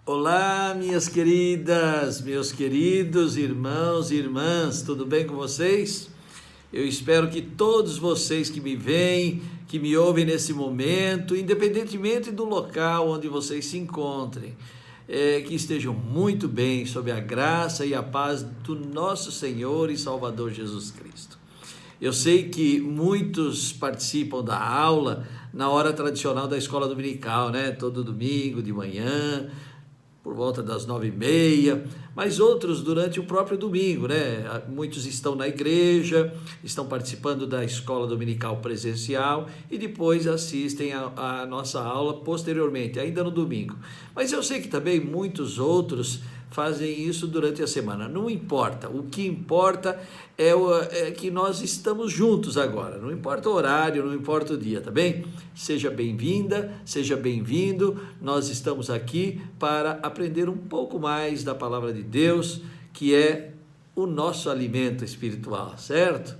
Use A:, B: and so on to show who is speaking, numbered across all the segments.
A: Olá, minhas queridas, meus queridos irmãos e irmãs, tudo bem com vocês? Eu espero que todos vocês que me veem, que me ouvem nesse momento, independentemente do local onde vocês se encontrem, que estejam muito bem, sob a graça e a paz do nosso Senhor e Salvador Jesus Cristo. Eu sei que muitos participam da aula na hora tradicional da escola dominical, né? Todo domingo de manhã, por volta das 9h30, mas outros durante o próprio domingo, né? Muitos estão na igreja, estão participando da escola dominical presencial e depois assistem a nossa aula posteriormente, ainda no domingo. Mas eu sei que também muitos outros fazem isso durante a semana. Não importa, o que importa é que nós estamos juntos agora, não importa o horário, não importa o dia, tá bem? Seja bem-vinda, seja bem-vindo, nós estamos aqui para aprender um pouco mais da palavra de Deus, que é o nosso alimento espiritual, certo?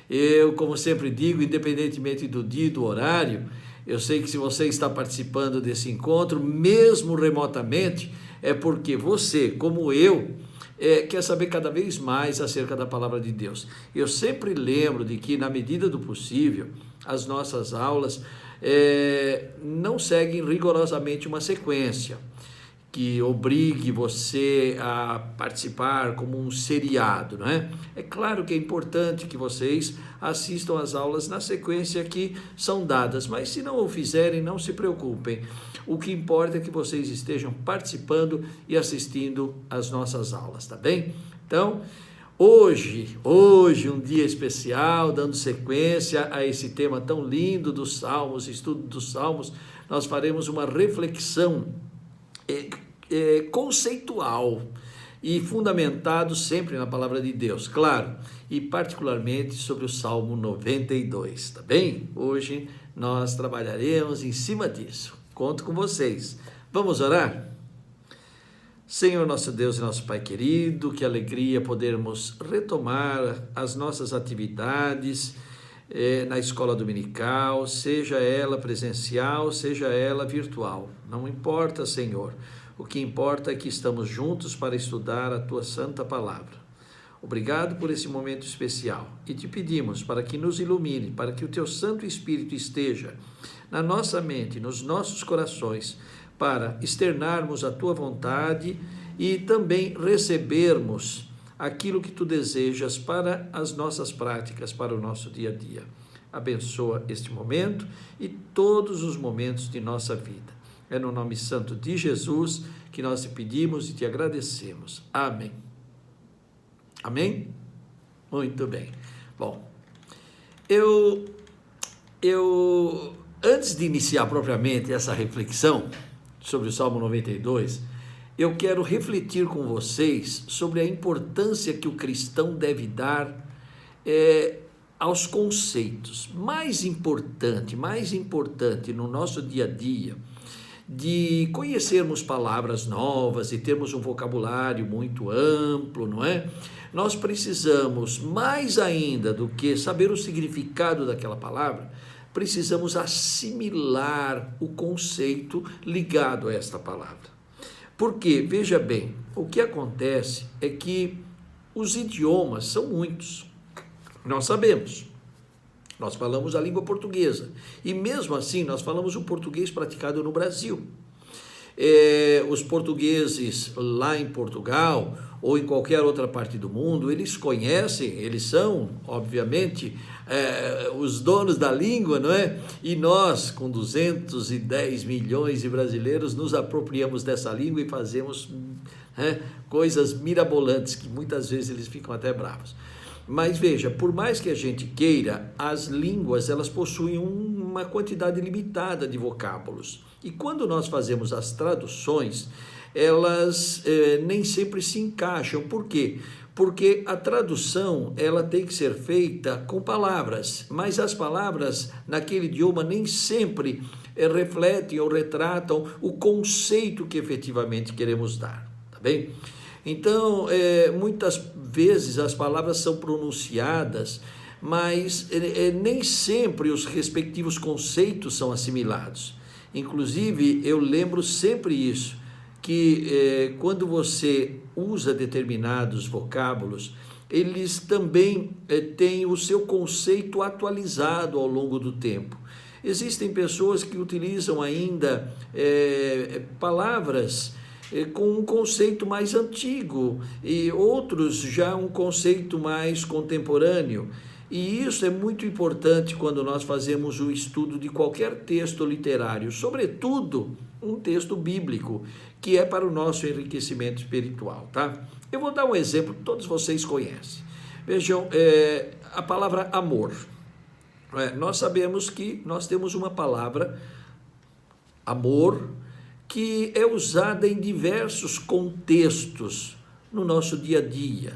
A: Eu, como sempre digo, independentemente do dia e do horário, eu sei que se você está participando desse encontro, mesmo remotamente, é porque você, como eu, quer saber cada vez mais acerca da palavra de Deus. Eu sempre lembro de que, na medida do possível, as nossas aulas não seguem rigorosamente uma sequência que obrigue você a participar como um seriado, não é? É claro que é importante que vocês assistam às aulas na sequência que são dadas, mas se não o fizerem, não se preocupem. O que importa é que vocês estejam participando e assistindo às nossas aulas, tá bem? Então, hoje um dia especial, dando sequência a esse tema tão lindo dos Salmos, estudo dos Salmos, nós faremos uma reflexão conceitual e fundamentado sempre na palavra de Deus, claro, e particularmente sobre o Salmo 92, tá bem? Hoje nós trabalharemos em cima disso, conto com vocês. Vamos orar? Senhor nosso Deus e nosso Pai querido, que alegria podermos retomar as nossas atividades na escola dominical, seja ela presencial, seja ela virtual, não importa, Senhor. O que importa é que estamos juntos para estudar a Tua Santa Palavra. Obrigado por esse momento especial e te pedimos para que nos ilumine, para que o Teu Santo Espírito esteja na nossa mente, nos nossos corações, para externarmos a Tua vontade e também recebermos aquilo que Tu desejas para as nossas práticas, para o nosso dia a dia. Abençoa este momento e todos os momentos de nossa vida. É no nome santo de Jesus que nós te pedimos e te agradecemos. Amém. Amém? Muito bem. Bom, eu antes de iniciar propriamente essa reflexão sobre o Salmo 92, eu quero refletir com vocês sobre a importância que o cristão deve dar aos conceitos. Mais importante no nosso dia a dia, de conhecermos palavras novas e termos um vocabulário muito amplo, não é? Nós precisamos, mais ainda do que saber o significado daquela palavra, precisamos assimilar o conceito ligado a esta palavra. Porque, veja bem, o que acontece é que os idiomas são muitos, nós sabemos. Nós falamos a língua portuguesa e mesmo assim nós falamos o português praticado no Brasil. Os portugueses lá em Portugal ou em qualquer outra parte do mundo, eles conhecem, eles são, obviamente, os donos da língua, não é? E nós, com 210 milhões de brasileiros, nos apropriamos dessa língua e fazemos coisas mirabolantes que muitas vezes eles ficam até bravos. Mas veja, por mais que a gente queira, as línguas elas possuem uma quantidade limitada de vocábulos. E quando nós fazemos as traduções, elas nem sempre se encaixam. Por quê? Porque a tradução ela tem que ser feita com palavras, mas as palavras naquele idioma nem sempre refletem ou retratam o conceito que efetivamente queremos dar, tá bem? Então, muitas vezes as palavras são pronunciadas, mas nem sempre os respectivos conceitos são assimilados. Inclusive, eu lembro sempre isso, que quando você usa determinados vocábulos, eles também têm o seu conceito atualizado ao longo do tempo. Existem pessoas que utilizam ainda palavras com um conceito mais antigo e outros já um conceito mais contemporâneo. E isso é muito importante quando nós fazemos o estudo de qualquer texto literário, sobretudo um texto bíblico, que é para o nosso enriquecimento espiritual, tá? Eu vou dar um exemplo que todos vocês conhecem. Vejam, a palavra amor. Nós sabemos que nós temos uma palavra, amor, que é usada em diversos contextos no nosso dia a dia.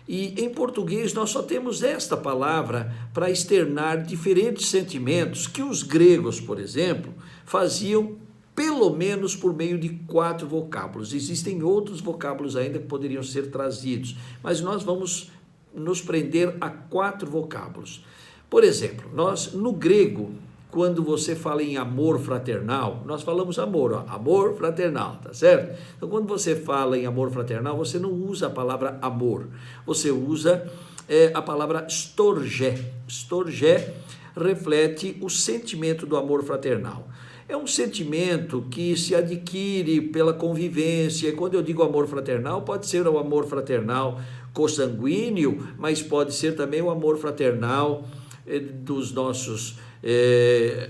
A: E em português nós só temos esta palavra para externar diferentes sentimentos que os gregos, por exemplo, faziam pelo menos por meio de 4 vocábulos. Existem outros vocábulos ainda que poderiam ser trazidos, mas nós vamos nos prender a 4 vocábulos. Por exemplo, nós no grego, quando você fala em amor fraternal, nós falamos amor, amor fraternal, tá certo? Então, quando você fala em amor fraternal, você não usa a palavra amor, você usa a palavra storgé. Storgé reflete o sentimento do amor fraternal. É um sentimento que se adquire pela convivência. E quando eu digo amor fraternal, pode ser o amor fraternal consanguíneo, mas pode ser também o amor fraternal dos nossos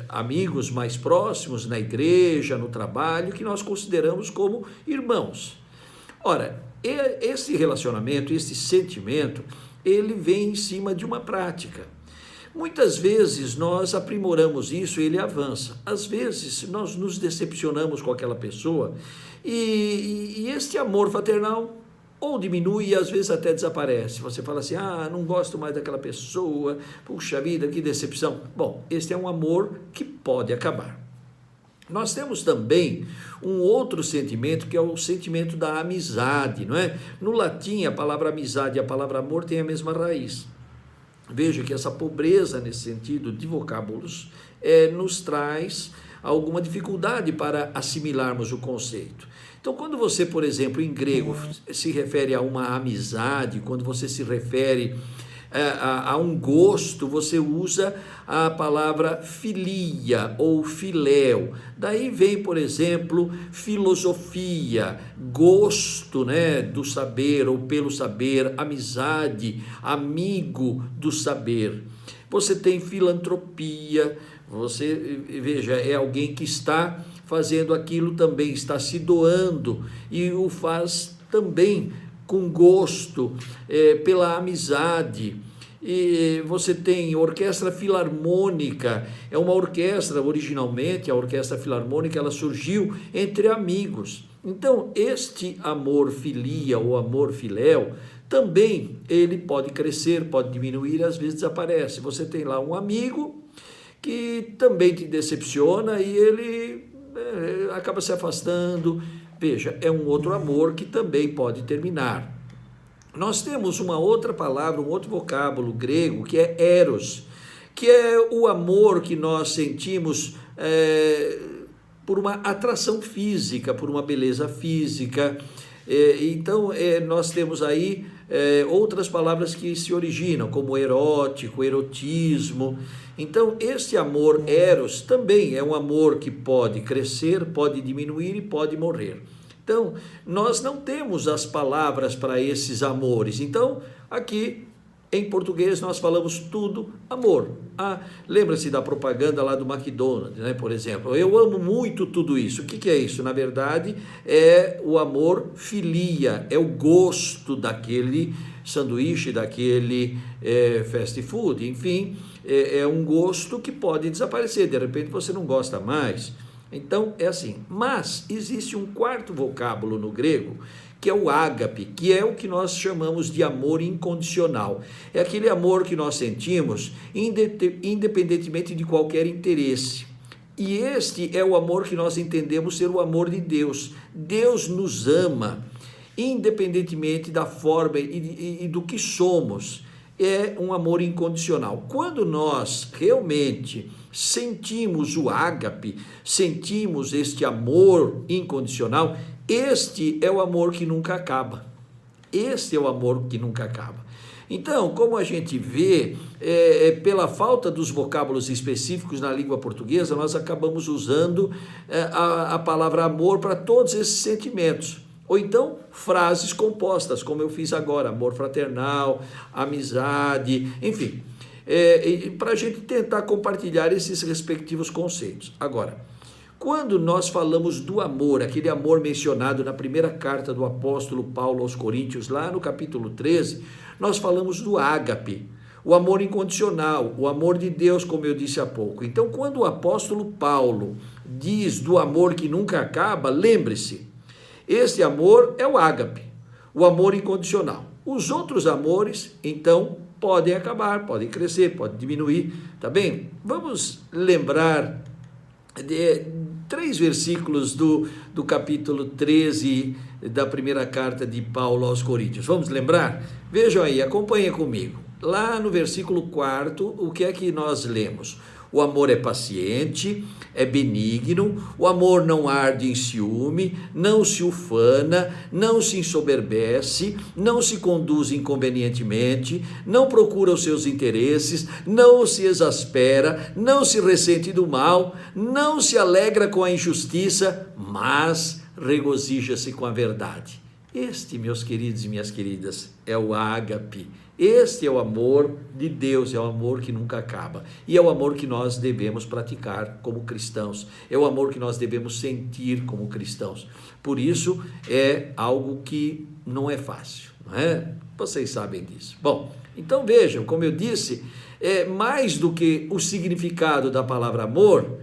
A: amigos mais próximos, na igreja, no trabalho, que nós consideramos como irmãos. Ora, esse relacionamento, esse sentimento, ele vem em cima de uma prática. Muitas vezes nós aprimoramos isso e ele avança. Às vezes nós nos decepcionamos com aquela pessoa e este amor fraternal ou diminui e às vezes até desaparece. Você fala assim, não gosto mais daquela pessoa, puxa vida, que decepção. Bom, este é um amor que pode acabar. Nós temos também um outro sentimento, que é o sentimento da amizade, não é? No latim, a palavra amizade e a palavra amor têm a mesma raiz. Veja que essa pobreza nesse sentido de vocábulos nos traz alguma dificuldade para assimilarmos o conceito. Então, quando você, por exemplo, em grego se refere a uma amizade, quando você se refere a um gosto, você usa a palavra filia ou filéu. Daí vem, por exemplo, filosofia, gosto, né, do saber ou pelo saber, amizade, amigo do saber. Você tem filantropia, você, veja, é alguém que está fazendo aquilo também, está se doando e o faz também com gosto, pela amizade. E você tem orquestra filarmônica, é uma orquestra, originalmente a orquestra filarmônica, ela surgiu entre amigos. Então, este amor filia ou amor filéu, também ele pode crescer, pode diminuir, às vezes desaparece. Você tem lá um amigo que também te decepciona e ele acaba se afastando. Veja, é um outro amor que também pode terminar. Nós temos uma outra palavra, um outro vocábulo grego, que é eros, que é o amor que nós sentimos por uma atração física, por uma beleza física. Então, nós temos aí outras palavras que se originam, como erótico, erotismo. Então, este amor eros também é um amor que pode crescer, pode diminuir e pode morrer. Então, nós não temos as palavras para esses amores. Então, aqui em português nós falamos tudo amor. Lembra-se da propaganda lá do McDonald's, né, por exemplo? Eu amo muito tudo isso. O que é isso? Na verdade, é o amor filia, é o gosto daquele sanduíche, daquele fast food, enfim, é um gosto que pode desaparecer. De repente você não gosta mais. Então, é assim. Mas existe um quarto vocábulo no grego, que é o ágape, que é o que nós chamamos de amor incondicional. É aquele amor que nós sentimos independentemente de qualquer interesse. E este é o amor que nós entendemos ser o amor de Deus. Deus nos ama independentemente da forma e do que somos. É um amor incondicional. Quando nós realmente sentimos o ágape, sentimos este amor incondicional, este é o amor que nunca acaba. Este é o amor que nunca acaba. Então, como a gente vê, pela falta dos vocábulos específicos na língua portuguesa, nós acabamos usando a palavra amor para todos esses sentimentos. Ou então, frases compostas, como eu fiz agora, amor fraternal, amizade, enfim, para a gente tentar compartilhar esses respectivos conceitos. Agora, quando nós falamos do amor, aquele amor mencionado na primeira carta do apóstolo Paulo aos Coríntios, lá no capítulo 13, nós falamos do ágape, o amor incondicional, o amor de Deus, como eu disse há pouco. Então, quando o apóstolo Paulo diz do amor que nunca acaba, lembre-se, este amor é o ágape, o amor incondicional. Os outros amores, então, podem acabar, podem crescer, podem diminuir, tá bem? Vamos lembrar de 3 versículos do capítulo 13 da primeira carta de Paulo aos Coríntios. Vamos lembrar? Vejam aí, acompanhem comigo. Lá no versículo 4, o que é que nós lemos? O amor é paciente, é benigno, o amor não arde em ciúme, não se ufana, não se ensoberbece, não se conduz inconvenientemente, não procura os seus interesses, não se exaspera, não se ressente do mal, não se alegra com a injustiça, mas regozija-se com a verdade. Este, meus queridos e minhas queridas, é o ágape. Este é o amor de Deus, é o amor que nunca acaba. E é o amor que nós devemos praticar como cristãos. É o amor que nós devemos sentir como cristãos. Por isso, é algo que não é fácil, não é? Vocês sabem disso. Bom, então vejam, como eu disse, mais do que o significado da palavra amor,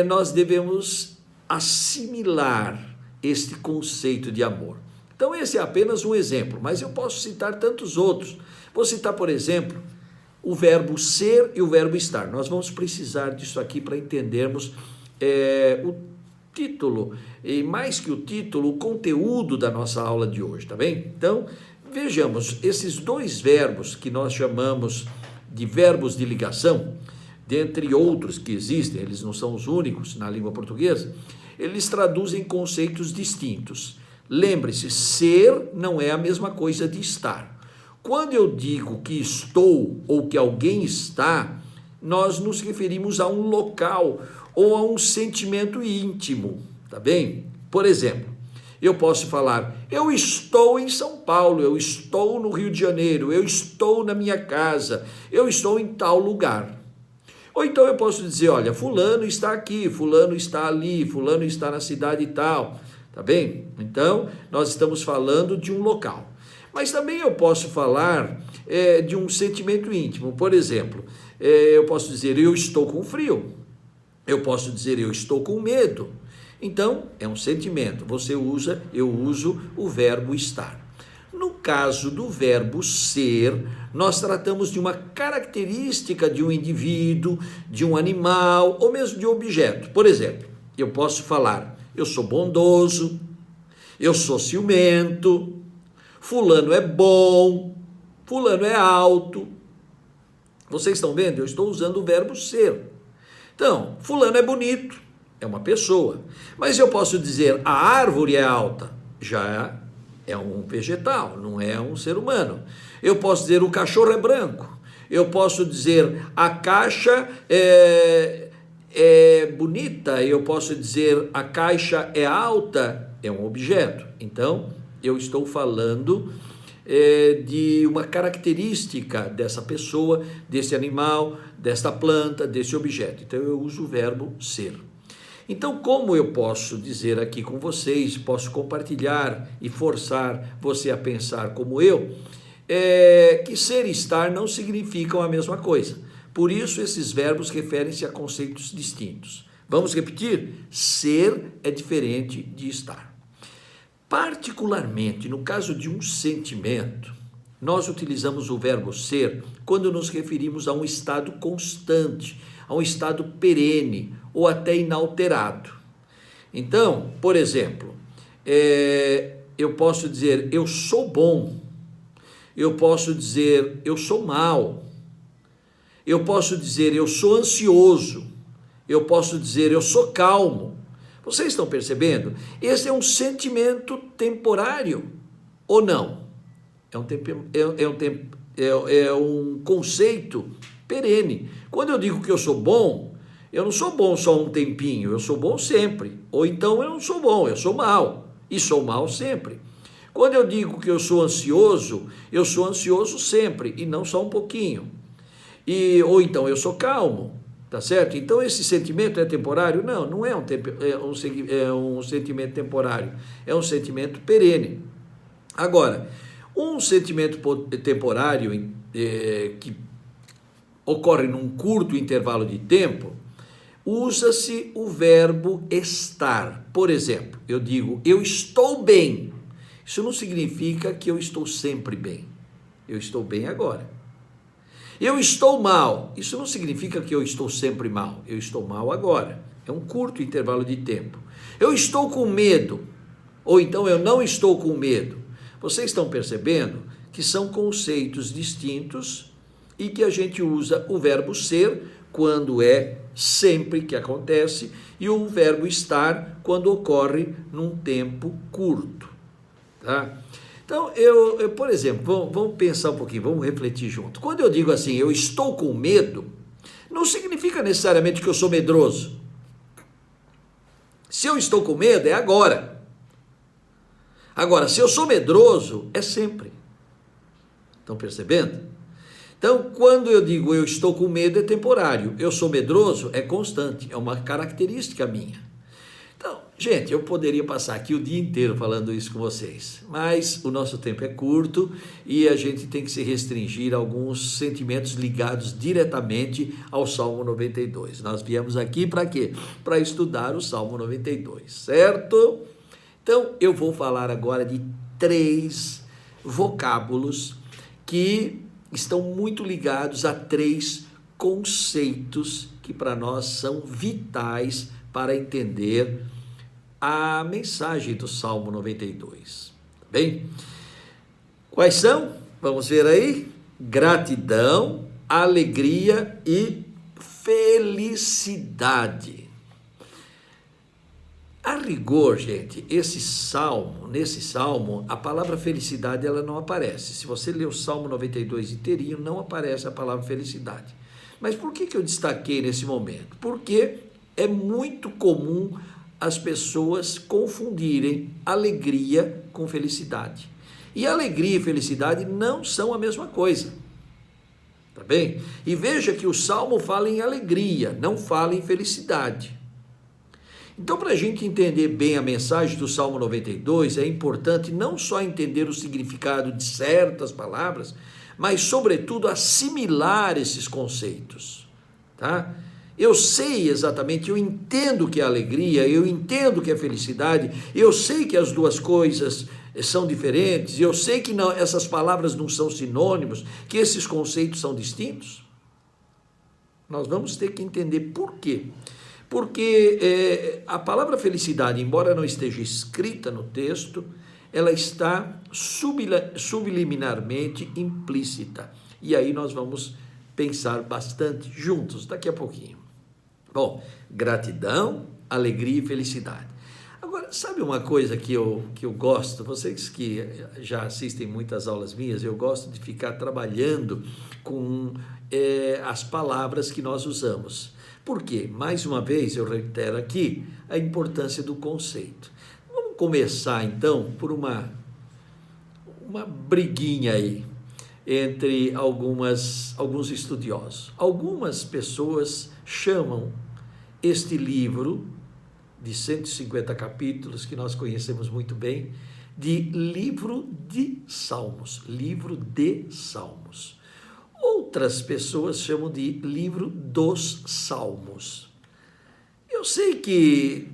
A: nós devemos assimilar este conceito de amor. Então esse é apenas um exemplo, mas eu posso citar tantos outros. Vou citar, por exemplo, o verbo ser e o verbo estar. Nós vamos precisar disso aqui para entendermos o título, e mais que o título, o conteúdo da nossa aula de hoje, tá bem? Então, vejamos, esses 2 verbos que nós chamamos de verbos de ligação, dentre outros que existem, eles não são os únicos na língua portuguesa, eles traduzem conceitos distintos. Lembre-se, ser não é a mesma coisa de estar. Quando eu digo que estou ou que alguém está, nós nos referimos a um local ou a um sentimento íntimo, tá bem? Por exemplo, eu posso falar, eu estou em São Paulo, eu estou no Rio de Janeiro, eu estou na minha casa, eu estou em tal lugar. Ou então eu posso dizer, olha, fulano está aqui, fulano está ali, fulano está na cidade tal. Tá bem? Então, nós estamos falando de um local. Mas também eu posso falar de um sentimento íntimo. Por exemplo, eu posso dizer, eu estou com frio. Eu posso dizer, eu estou com medo. Então, é um sentimento. Eu uso o verbo estar. No caso do verbo ser, nós tratamos de uma característica de um indivíduo, de um animal, ou mesmo de um objeto. Por exemplo, eu posso falar, eu sou bondoso, eu sou ciumento, fulano é bom, fulano é alto. Vocês estão vendo? Eu estou usando o verbo ser. Então, fulano é bonito, é uma pessoa. Mas eu posso dizer, a árvore é alta, já é um vegetal, não é um ser humano. Eu posso dizer, o cachorro é branco. Eu posso dizer, a caixa é bonita, eu posso dizer a caixa é alta, é um objeto. Então, eu estou falando de uma característica dessa pessoa, desse animal, desta planta, desse objeto. Então, eu uso o verbo ser. Então, como eu posso dizer aqui com vocês, posso compartilhar e forçar você a pensar como eu, que ser e estar não significam a mesma coisa. Por isso, esses verbos referem-se a conceitos distintos. Vamos repetir? Ser é diferente de estar. Particularmente, no caso de um sentimento, nós utilizamos o verbo ser quando nos referimos a um estado constante, a um estado perene ou até inalterado. Então, por exemplo, eu posso dizer eu sou bom, eu posso dizer eu sou mau, eu posso dizer eu sou ansioso, eu posso dizer eu sou calmo. Vocês estão percebendo? Esse é um sentimento temporário ou não? É um conceito perene. Quando eu digo que eu sou bom, eu não sou bom só um tempinho, eu sou bom sempre. Ou então eu não sou bom, eu sou mau. E sou mau sempre. Quando eu digo que eu sou ansioso sempre e não só um pouquinho. Ou então eu sou calmo, tá certo? Então esse sentimento é temporário? Não, não é um sentimento temporário, é um sentimento perene. Agora, um sentimento temporário que ocorre num curto intervalo de tempo, usa-se o verbo estar. Por exemplo, eu digo, eu estou bem. Isso não significa que eu estou sempre bem. Eu estou bem agora. Eu estou mal. Isso não significa que eu estou sempre mal. Eu estou mal agora. É um curto intervalo de tempo. Eu estou com medo. Ou então eu não estou com medo. Vocês estão percebendo que são conceitos distintos e que a gente usa o verbo ser quando é sempre que acontece e o verbo estar quando ocorre num tempo curto, tá? Então, por exemplo, vamos pensar um pouquinho, vamos refletir junto. Quando eu digo assim, eu estou com medo, não significa necessariamente que eu sou medroso. Se eu estou com medo, é agora. Agora, se eu sou medroso, é sempre. Estão percebendo? Então, quando eu digo eu estou com medo, é temporário. Eu sou medroso, é constante, é uma característica minha. Então, gente, eu poderia passar aqui o dia inteiro falando isso com vocês, mas o nosso tempo é curto e a gente tem que se restringir a alguns sentimentos ligados diretamente ao Salmo 92. Nós viemos aqui para quê? Para estudar o Salmo 92, certo? Então, eu vou falar agora de 3 vocábulos que estão muito ligados a 3 conceitos que para nós são vitais para entender a mensagem do Salmo 92. Bem, quais são? Vamos ver aí. Gratidão, alegria e felicidade. A rigor, gente, nesse salmo, a palavra felicidade ela não aparece. Se você ler o Salmo 92 inteirinho, não aparece a palavra felicidade. Mas por que eu destaquei nesse momento? Porque é muito comum as pessoas confundirem alegria com felicidade. E alegria e felicidade não são a mesma coisa. Tá bem? E veja que o Salmo fala em alegria, não fala em felicidade. Então, para a gente entender bem a mensagem do Salmo 92, é importante não só entender o significado de certas palavras, mas, sobretudo, assimilar esses conceitos, tá? Eu sei exatamente, eu entendo o que é alegria, eu entendo o que é felicidade, eu sei que as duas coisas são diferentes, eu sei que não, essas palavras não são sinônimos, que esses conceitos são distintos. Nós vamos ter que entender por quê. Porque a palavra felicidade, embora não esteja escrita no texto, ela está subliminarmente implícita. E aí nós vamos pensar bastante juntos daqui a pouquinho. Bom, gratidão, alegria e felicidade. Agora, sabe uma coisa que eu gosto? Vocês que já assistem muitas aulas minhas, eu gosto de ficar trabalhando com as palavras que nós usamos. Por quê? Mais uma vez, eu reitero aqui a importância do conceito. Vamos começar, então, por uma briguinha aí entre alguns estudiosos. Algumas pessoas chamam este livro de 150 capítulos, que nós conhecemos muito bem, de livro de Salmos, livro de Salmos. Outras pessoas chamam de livro dos Salmos. Eu sei que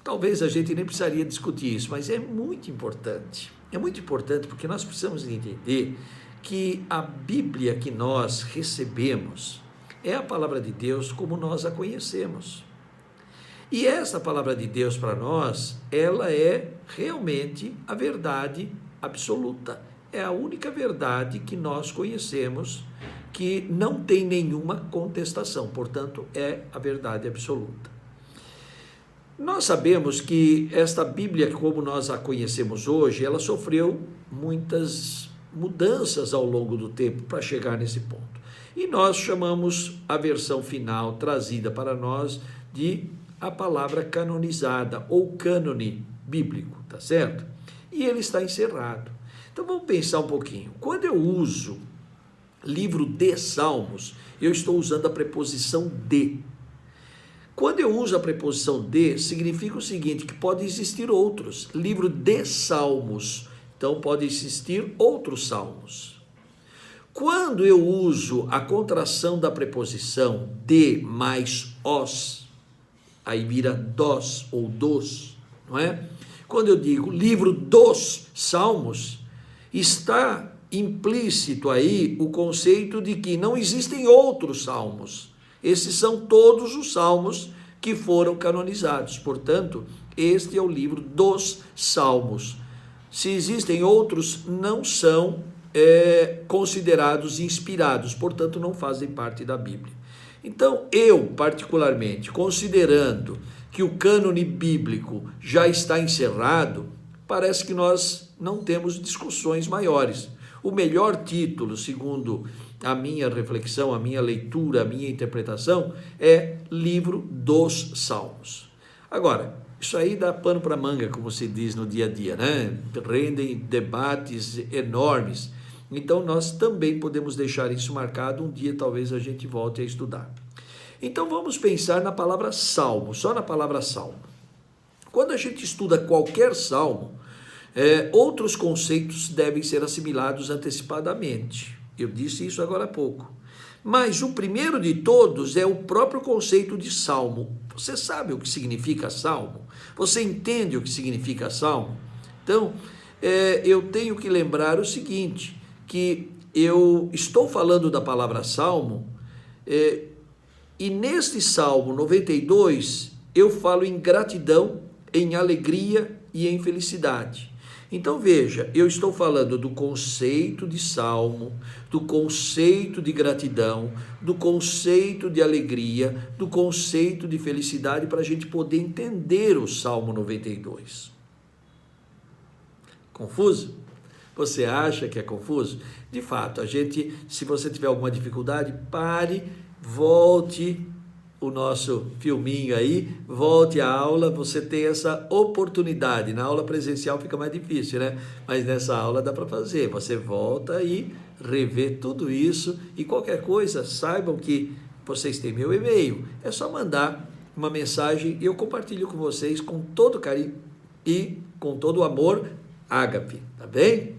A: talvez a gente nem precisaria discutir isso, mas é muito importante. É muito importante porque nós precisamos entender que a Bíblia que nós recebemos é a palavra de Deus como nós a conhecemos. E essa palavra de Deus para nós, ela é realmente a verdade absoluta. É a única verdade que nós conhecemos, que não tem nenhuma contestação, portanto, é a verdade absoluta. Nós sabemos que esta Bíblia, como nós a conhecemos hoje, ela sofreu muitas mudanças ao longo do tempo para chegar nesse ponto. E nós chamamos a versão final trazida para nós de a palavra canonizada ou cânone bíblico, tá certo? E ele está encerrado. Então vamos pensar um pouquinho. Quando eu uso livro de Salmos, eu estou usando a preposição de. Quando eu uso a preposição de, significa o seguinte, que pode existir outros. Livro de Salmos, então pode existir outros salmos. Quando eu uso a contração da preposição de mais os, aí vira dos ou dos, não é? Quando eu digo livro dos Salmos, está implícito aí o conceito de que não existem outros salmos. Esses são todos os salmos que foram canonizados. Portanto, este é o livro dos Salmos. Se existem outros, não são considerados inspirados, portanto, não fazem parte da Bíblia. Então, eu, particularmente, considerando que o cânone bíblico já está encerrado, parece que nós não temos discussões maiores. O melhor título, segundo a minha reflexão, a minha leitura, a minha interpretação, é Livro dos Salmos. Agora, isso aí dá pano para manga, como se diz no dia a dia, né? Rendem debates enormes. Então, nós também podemos deixar isso marcado, um dia talvez a gente volte a estudar. Então, vamos pensar na palavra salmo, só na palavra salmo. Quando a gente estuda qualquer salmo, outros conceitos devem ser assimilados antecipadamente. Eu disse isso agora há pouco. Mas o primeiro de todos é o próprio conceito de salmo. Você sabe o que significa salmo? Você entende o que significa salmo? Então, eu tenho que lembrar o seguinte, que eu estou falando da palavra salmo, e neste Salmo 92, eu falo em gratidão, em alegria e em felicidade. Então veja, eu estou falando do conceito de salmo, do conceito de gratidão, do conceito de alegria, do conceito de felicidade, para a gente poder entender o Salmo 92. Confuso? Você acha que é confuso? De fato, se você tiver alguma dificuldade, pare, volte o nosso filminho aí, volte à aula, você tem essa oportunidade. Na aula presencial fica mais difícil, né? Mas nessa aula dá para fazer. Você volta e revê tudo isso, e qualquer coisa, saibam que vocês têm meu e-mail. É só mandar uma mensagem e eu compartilho com vocês com todo carinho e com todo o amor, ágape, tá bem?